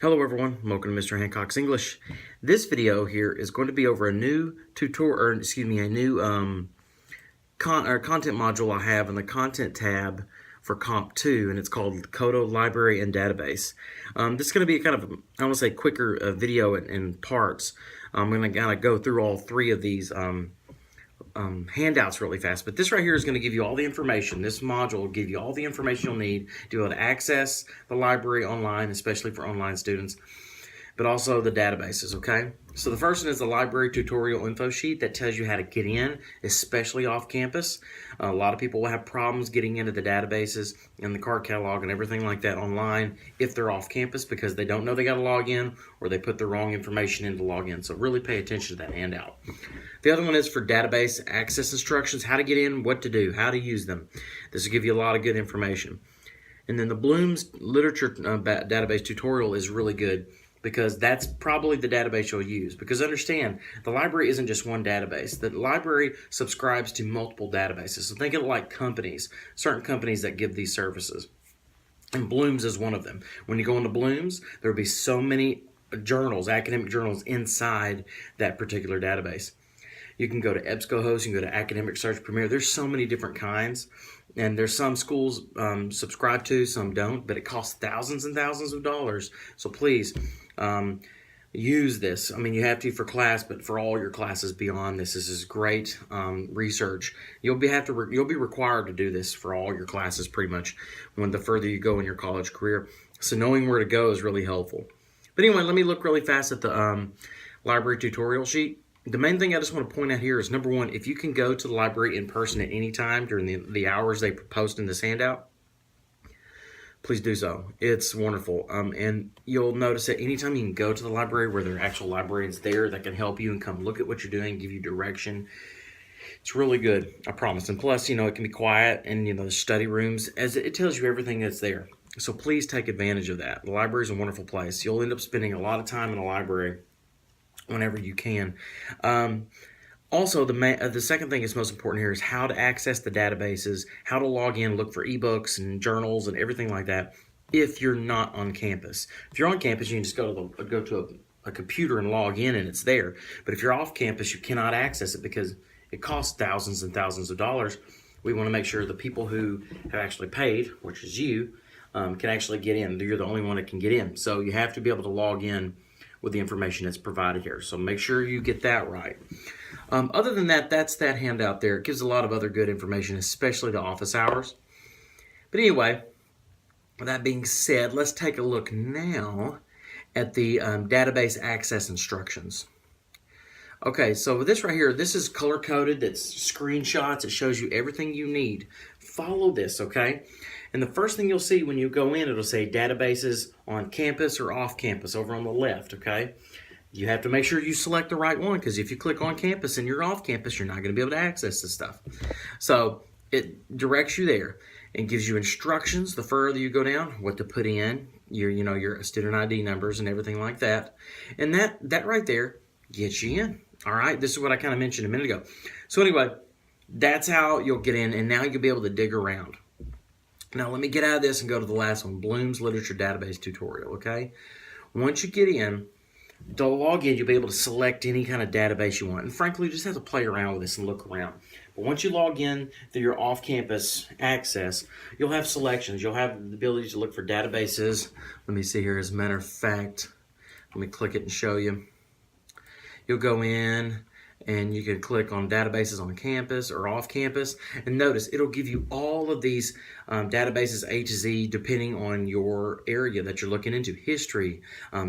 Hello everyone, welcome to Mr. Hancock's English. This video here is going to be over a new content module I have in the content tab for Comp 2, and it's called COTO Library and Database. This is going to be kind of, I want to say, quicker video in parts. I'm going to kind of go through all three of these handouts really fast, but this right here is going to give you all the information. This module will give you all the information you'll need to be able to access the library online, especially for online students, but also the databases, okay? So the first one is the library tutorial info sheet that tells you how to get in, especially off campus. A lot of people will have problems getting into the databases and the card catalog and everything like that online if they're off campus because they don't know they got to log in or they put the wrong information in to log in. So really pay attention to that handout. The other one is for database access instructions, how to get in, what to do, how to use them. This will give you a lot of good information. And then the Bloom's literature database tutorial is really good, because that's probably the database you'll use. Because understand, the library isn't just one database. The library subscribes to multiple databases. So think of it like companies, certain companies that give these services. And Bloom's is one of them. When you go into Bloom's, there'll be so many journals, academic journals inside that particular database. You can go to EBSCOhost, you can go to Academic Search Premier. There's so many different kinds. And there's some schools subscribe to, some don't, but it costs thousands and thousands of dollars. So please use this. I mean, you have to for class, but for all your classes beyond this is great research. You'll be required to do this for all your classes pretty much when the further you go in your college career. So knowing where to go is really helpful. But anyway, let me look really fast at the library tutorial sheet. The main thing I just want to point out here is, number one, if you can go to the library in person at any time during the hours they post in this handout, please do so. It's wonderful. And you'll notice that anytime you can go to the library where there are actual librarians there that can help you and come look at what you're doing, give you direction, it's really good, I promise. And plus, it can be quiet, and the study rooms, as it tells you everything that's there. So please take advantage of that. The library is a wonderful place. You'll end up spending a lot of time in a library whenever you can. Also, the second thing that's most important here is how to access the databases, how to log in, look for ebooks and journals and everything like that if you're not on campus. If you're on campus, you can just go to a computer and log in and it's there. But if you're off campus, you cannot access it because it costs thousands and thousands of dollars. We want to make sure the people who have actually paid, which is you, can actually get in. You're the only one that can get in. So you have to be able to log in with the information that's provided here. So make sure you get that right. Other than that, that's that handout there. It gives a lot of other good information, especially the office hours. But anyway, with that being said, let's take a look now at the database access instructions. Okay, so this right here, this is color-coded. That's screenshots. It shows you everything you need. Follow this, okay? And the first thing you'll see when you go in, it'll say databases on campus or off campus over on the left, okay? You have to make sure you select the right one, because if you click on campus and you're off campus, you're not going to be able to access this stuff. So it directs you there and gives you instructions the further you go down, what to put in, your student ID numbers and everything like that. And that right there gets you in. All right, this is what I kind of mentioned a minute ago. So anyway, that's how you'll get in, and now you'll be able to dig around. Now let me get out of this and go to the last one, Bloom's Literature Database Tutorial, okay? Once you get in, to log in, you'll be able to select any kind of database you want. And frankly, you just have to play around with this and look around. But once you log in through your off-campus access, you'll have selections. You'll have the ability to look for databases. Let me see here, as a matter of fact, let me click it and show you. You'll go in and you can click on databases on campus or off campus, and notice it'll give you all of these databases A to Z depending on your area that you're looking into: history,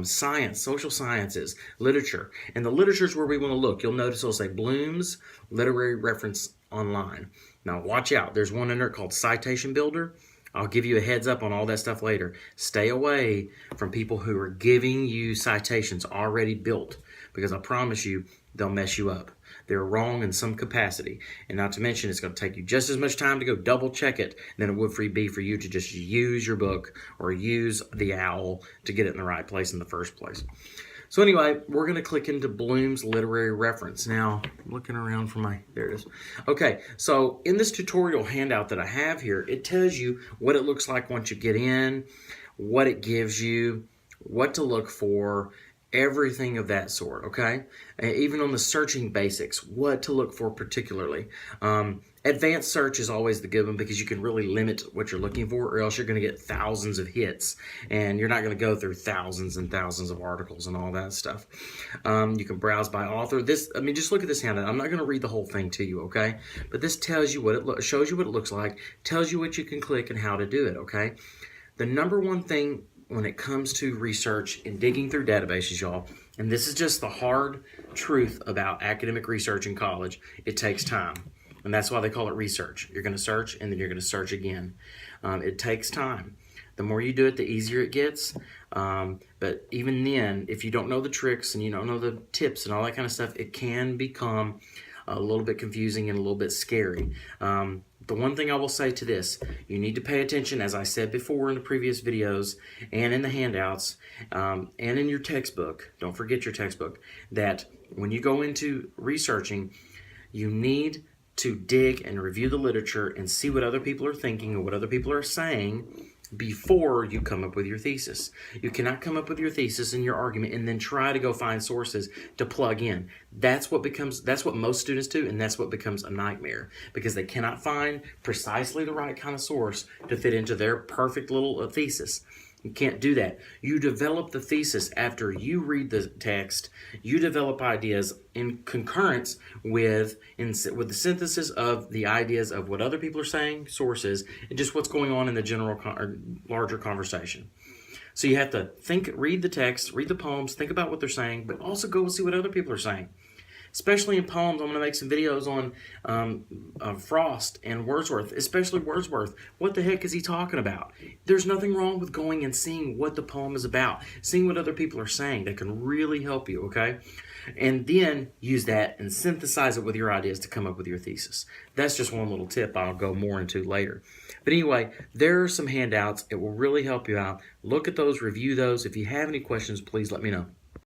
science, social sciences, literature. And the literature is where we want to look. You'll notice it'll say Bloom's Literary Reference Online. Now watch out, there's one in there called Citation Builder. I'll give you a heads up on all that stuff later. Stay away from people who are giving you citations already built, because I promise you, they'll mess you up. They're wrong in some capacity. And not to mention, it's going to take you just as much time to go double check it than it would be for you to just use your book or use the OWL to get it in the right place in the first place. So anyway, we're going to click into Bloom's Literary Reference. Now, I'm looking around for there it is. Okay, so in this tutorial handout that I have here, it tells you what it looks like once you get in, what it gives you, what to look for, everything of that sort, okay? Even on the searching basics, what to look for particularly. Advanced search is always the good one because you can really limit what you're looking for, or else you're going to get thousands of hits, and you're not going to go through thousands and thousands of articles and all that stuff. You can browse by author. Just look at this handout. I'm not going to read the whole thing to you, okay? But this tells you what it shows you what it looks like, tells you what you can click and how to do it, okay? The number one thing when it comes to research and digging through databases, y'all, and this is just the hard truth about academic research in college, it takes time. And that's why they call it research. You're going to search, and then you're going to search again. It takes time. The more you do it, the easier it gets. But even then, if you don't know the tricks and you don't know the tips and all that kind of stuff, it can become a little bit confusing and a little bit scary. The one thing I will say to this, you need to pay attention, as I said before in the previous videos and in the handouts and in your textbook, don't forget your textbook, that when you go into researching, you need to dig and review the literature and see what other people are thinking or what other people are saying before you come up with your thesis. You cannot come up with your thesis and your argument and then try to go find sources to plug in. That's what most students do, and that's what becomes a nightmare because they cannot find precisely the right kind of source to fit into their perfect little thesis. You can't do that. You develop the thesis after you read the text. You develop ideas in concurrence with the synthesis of the ideas of what other people are saying, sources, and just what's going on in the general or larger conversation. So you have to read the text, read the poems, think about what they're saying, but also go and see what other people are saying. Especially in poems, I'm going to make some videos on Frost and Wordsworth, especially Wordsworth. What the heck is he talking about? There's nothing wrong with going and seeing what the poem is about, seeing what other people are saying. That can really help you, okay? And then use that and synthesize it with your ideas to come up with your thesis. That's just one little tip I'll go more into later. But anyway, there are some handouts. It will really help you out. Look at those, review those. If you have any questions, please let me know.